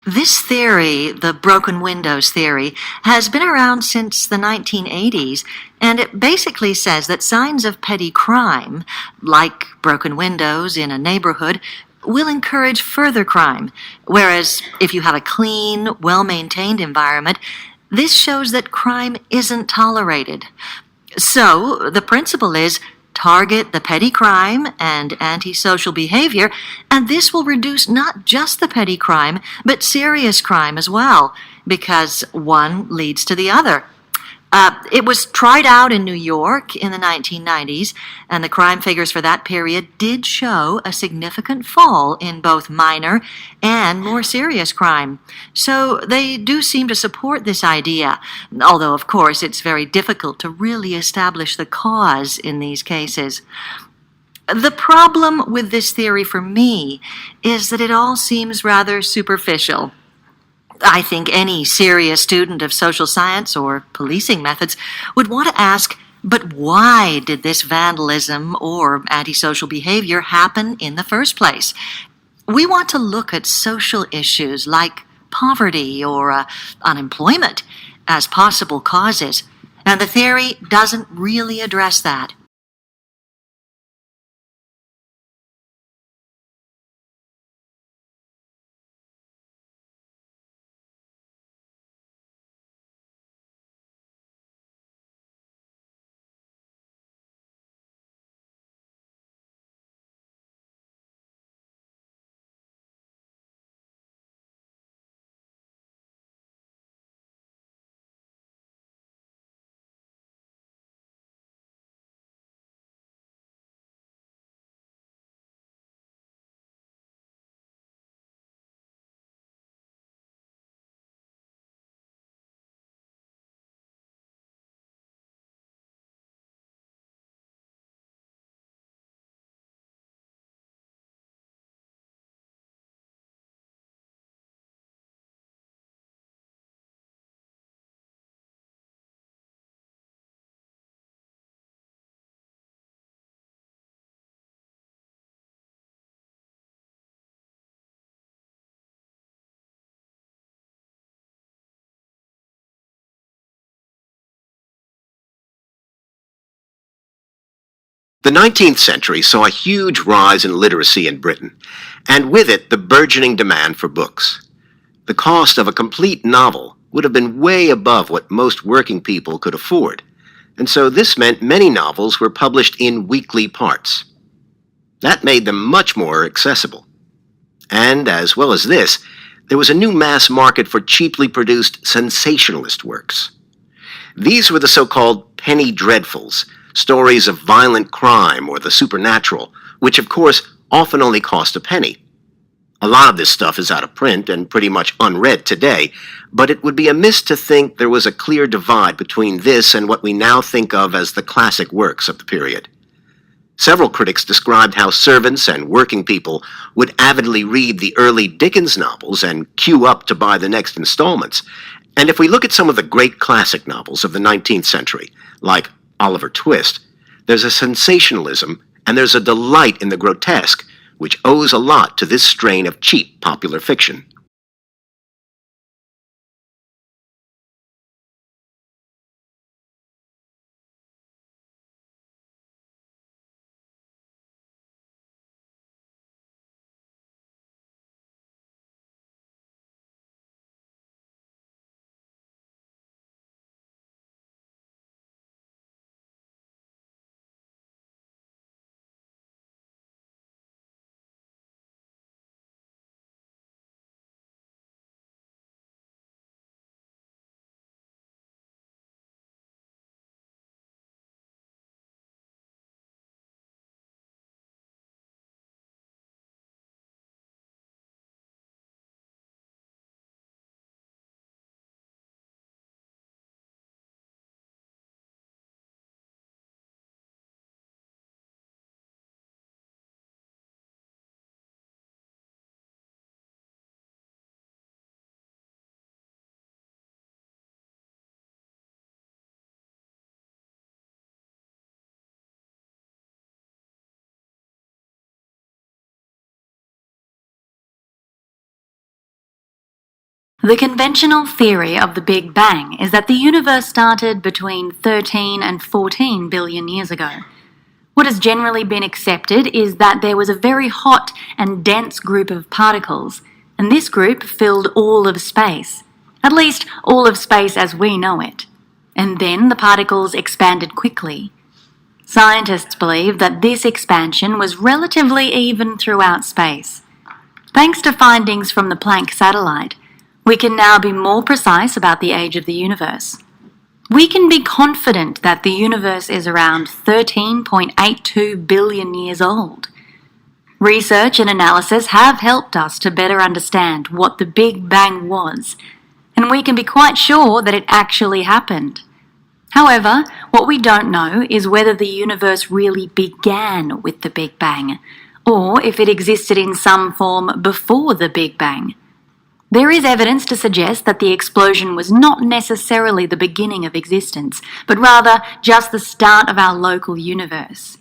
This theory, the broken windows theory, has been around since the 1980s, and it basically says that signs of petty crime, like broken windows in a neighborhood, will encourage further crime, whereas if you have a clean, well-maintained environment, this shows that crime isn't tolerated. So, the principle is target the petty crime and antisocial behavior, and this will reduce not just the petty crime, but serious crime as well, because one leads to the other. It was tried out in New York in the 1990s, and the crime figures for that period did show a significant fall in both minor and more serious crime. So they do seem to support this idea, although, of course, it's very difficult to really establish the cause in these cases. The problem with this theory for me is that it all seems rather superficial. I think any serious student of social science or policing methods would want to ask, but why did this vandalism or antisocial behavior happen in the first place? We want to look at social issues like poverty or unemployment as possible causes, and the theory doesn't really address that. The 19th century saw a huge rise in literacy in Britain, and with it the burgeoning demand for books. The cost of a complete novel would have been way above what most working people could afford, and so this meant many novels were published in weekly parts. That made them much more accessible. And, as well as this, there was a new mass market for cheaply produced sensationalist works. These were the so-called penny dreadfuls, stories of violent crime or the supernatural, which of course often only cost a penny. A lot of this stuff is out of print and pretty much unread today, but it would be amiss to think there was a clear divide between this and what we now think of as the classic works of the period. Several critics described how servants and working people would avidly read the early Dickens novels and queue up to buy the next installments. And if we look at some of the great classic novels of the 19th century, like Oliver Twist, there's a sensationalism and there's a delight in the grotesque, which owes a lot to this strain of cheap popular fiction. The conventional theory of the Big Bang is that the universe started between 13 and 14 billion years ago. What has generally been accepted is that there was a very hot and dense group of particles, and this group filled all of space, at least all of space as we know it. And then the particles expanded quickly. Scientists believe that this expansion was relatively even throughout space. Thanks to findings from the Planck satellite, we can now be more precise about the age of the universe. We can be confident that the universe is around 13.82 billion years old. Research and analysis have helped us to better understand what the Big Bang was, and we can be quite sure that it actually happened. However, what we don't know is whether the universe really began with the Big Bang, or if it existed in some form before the Big Bang. There is evidence to suggest that the explosion was not necessarily the beginning of existence, but rather just the start of our local universe.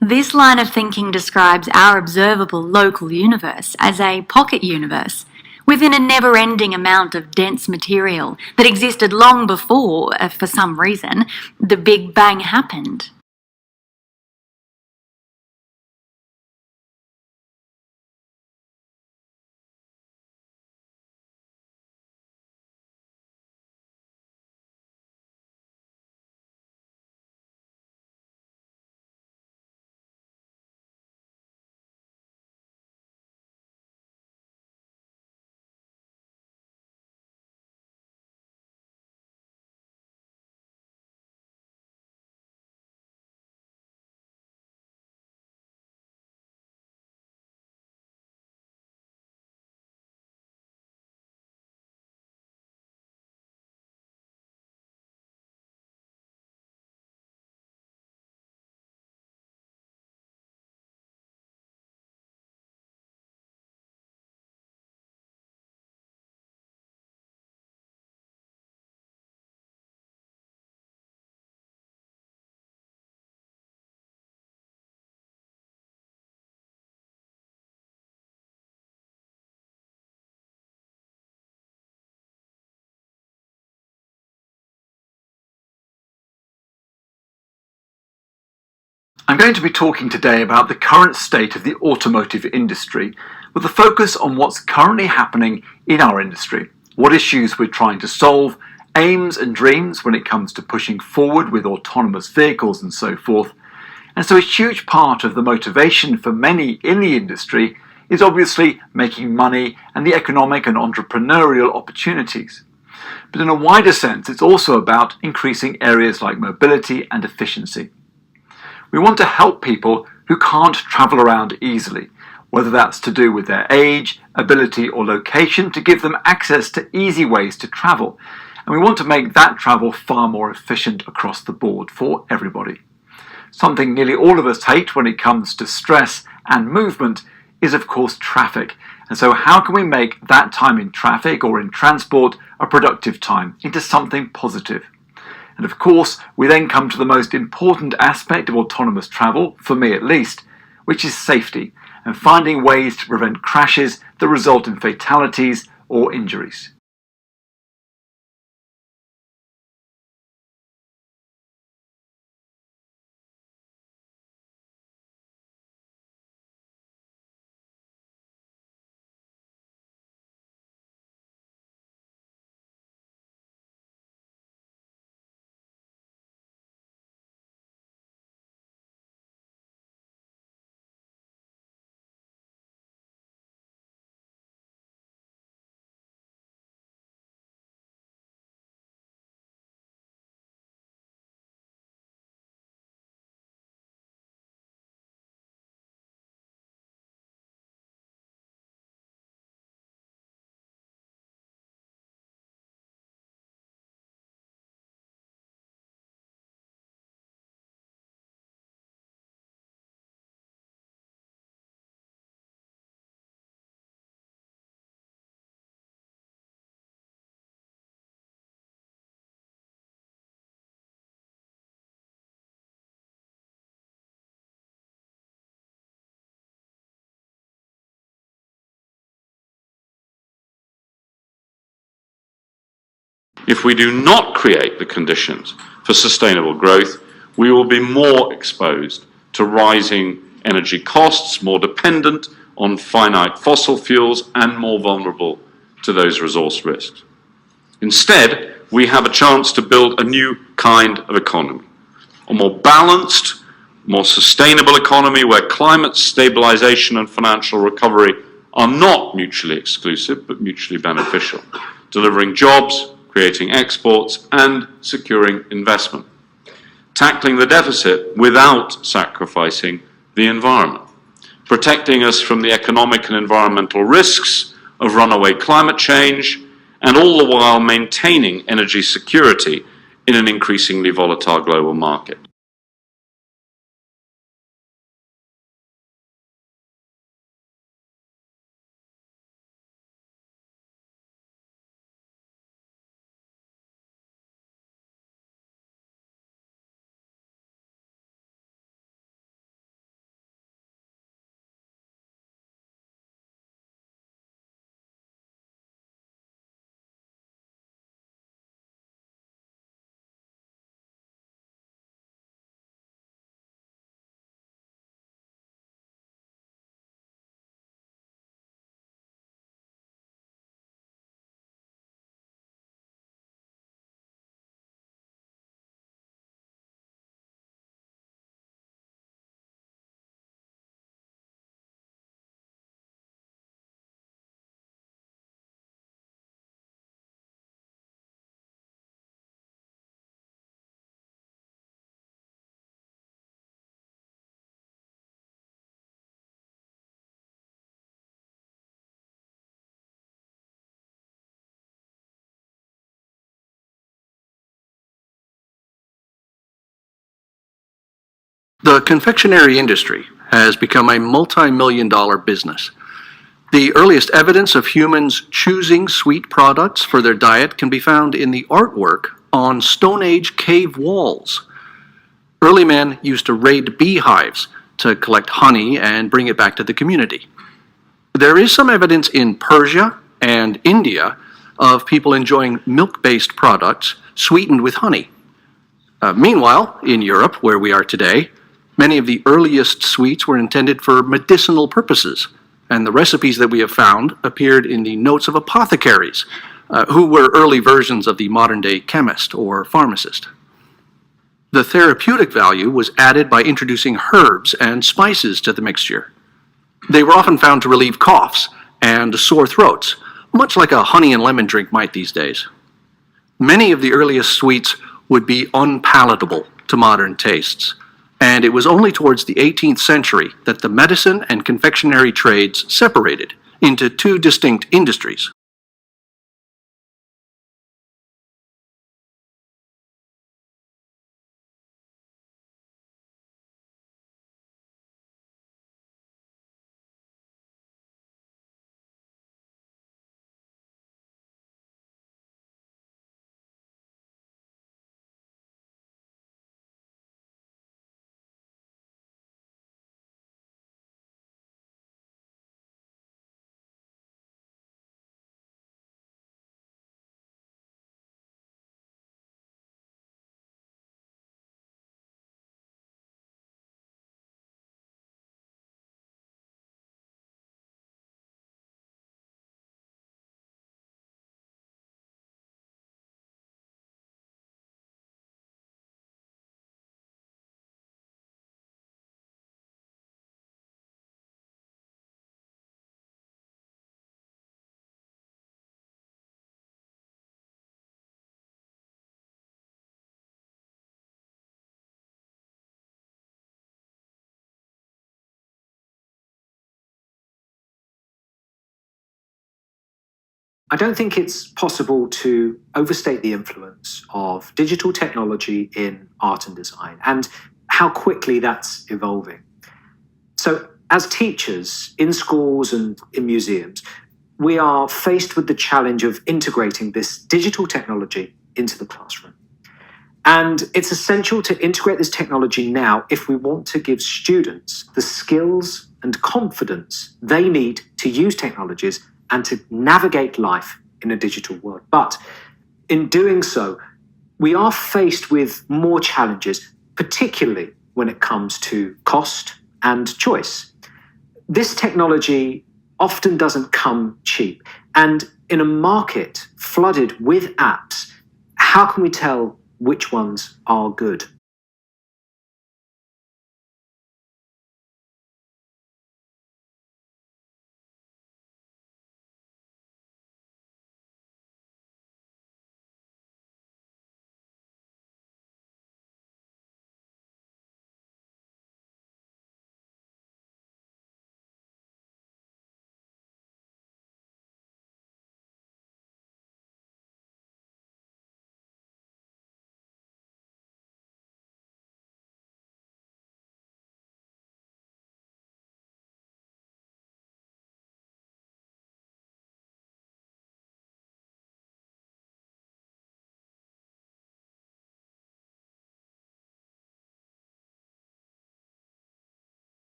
This line of thinking describes our observable local universe as a pocket universe, within a never-ending amount of dense material that existed long before, for some reason, the Big Bang happened. I'm going to be talking today about the current state of the automotive industry, with a focus on what's currently happening in our industry, what issues we're trying to solve, aims and dreams when it comes to pushing forward with autonomous vehicles and so forth. And so a huge part of the motivation for many in the industry is obviously making money and the economic and entrepreneurial opportunities. But in a wider sense, it's also about increasing areas like mobility and efficiency. We want to help people who can't travel around easily, whether that's to do with their age, ability or location, to give them access to easy ways to travel. And we want to make that travel far more efficient across the board for everybody. Something nearly all of us hate when it comes to stress and movement is of course traffic. And so how can we make that time in traffic or in transport a productive time into something positive? And of course, we then come to the most important aspect of autonomous travel, for me at least, which is safety, and finding ways to prevent crashes that result in fatalities or injuries. If we do not create the conditions for sustainable growth, we will be more exposed to rising energy costs, more dependent on finite fossil fuels, and more vulnerable to those resource risks. Instead, we have a chance to build a new kind of economy, a more balanced, more sustainable economy where climate stabilization and financial recovery are not mutually exclusive but mutually beneficial, delivering jobs, creating exports, and securing investment, tackling the deficit without sacrificing the environment, protecting us from the economic and environmental risks of runaway climate change, and all the while maintaining energy security in an increasingly volatile global market. The confectionery industry has become a multi-million-dollar business. The earliest evidence of humans choosing sweet products for their diet can be found in the artwork on Stone Age cave walls. Early men used to raid beehives to collect honey and bring it back to the community. There is some evidence in Persia and India of people enjoying milk-based products sweetened with honey. Meanwhile, in Europe, where we are today, many of the earliest sweets were intended for medicinal purposes, and the recipes that we have found appeared in the notes of apothecaries, who were early versions of the modern-day chemist or pharmacist. The therapeutic value was added by introducing herbs and spices to the mixture. They were often found to relieve coughs and sore throats, much like a honey and lemon drink might these days. Many of the earliest sweets would be unpalatable to modern tastes, and it was only towards the 18th century that the medicine and confectionery trades separated into two distinct industries. I don't think it's possible to overstate the influence of digital technology in art and design and how quickly that's evolving. So, as teachers in schools and in museums, we are faced with the challenge of integrating this digital technology into the classroom. And it's essential to integrate this technology now if we want to give students the skills and confidence they need to use technologies and to navigate life in a digital world. But In doing so, we are faced with more challenges, particularly when it comes to cost and choice. This technology often doesn't come cheap, and in a market flooded with apps, how can we tell which ones are good?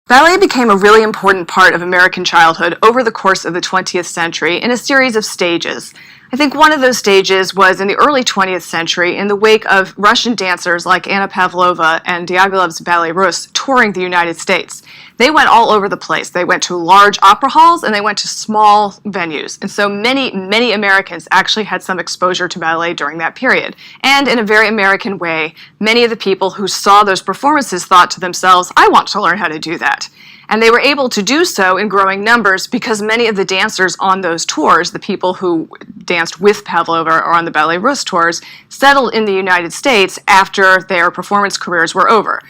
Ballet became a really important part of American childhood over the course of the 20th century in a series of stages. I think one of those stages was in the early 20th century in the wake of Russian dancers like Anna Pavlova and Diaghilev's Ballet Russe touring the United States. They went all over the place. They went to large opera halls and they went to small venues. And so many Americans actually had some exposure to ballet during that period. And in a very American way, many of the people who saw those performances thought to themselves, I want to learn how to do that. And they were able to do so in growing numbers because many of the dancers on those tours, the people who danced with Pavlova or on the Ballet Russe tours, settled in the United States after their performance careers were over.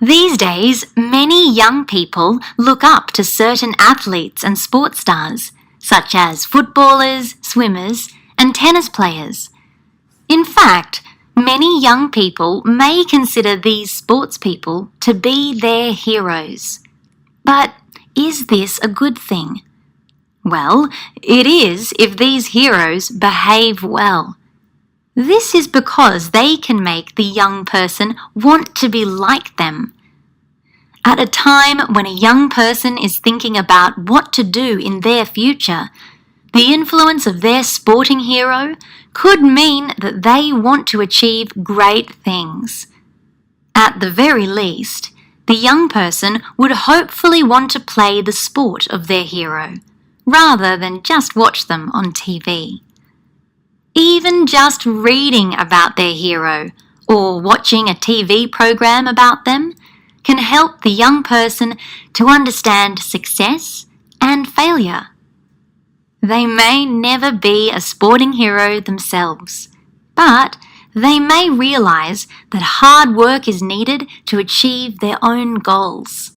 These days, many young people look up to certain athletes and sports stars, such as footballers, swimmers, and tennis players. In fact, many young people may consider these sports people to be their heroes. But is this a good thing? Well, it is if these heroes behave well. This is because they can make the young person want to be like them. At a time when a young person is thinking about what to do in their future, the influence of their sporting hero could mean that they want to achieve great things. At the very least, the young person would hopefully want to play the sport of their hero, rather than just watch them on TV. Even just reading about their hero or watching a TV program about them can help the young person to understand success and failure. They may never be a sporting hero themselves, but they may realize that hard work is needed to achieve their own goals.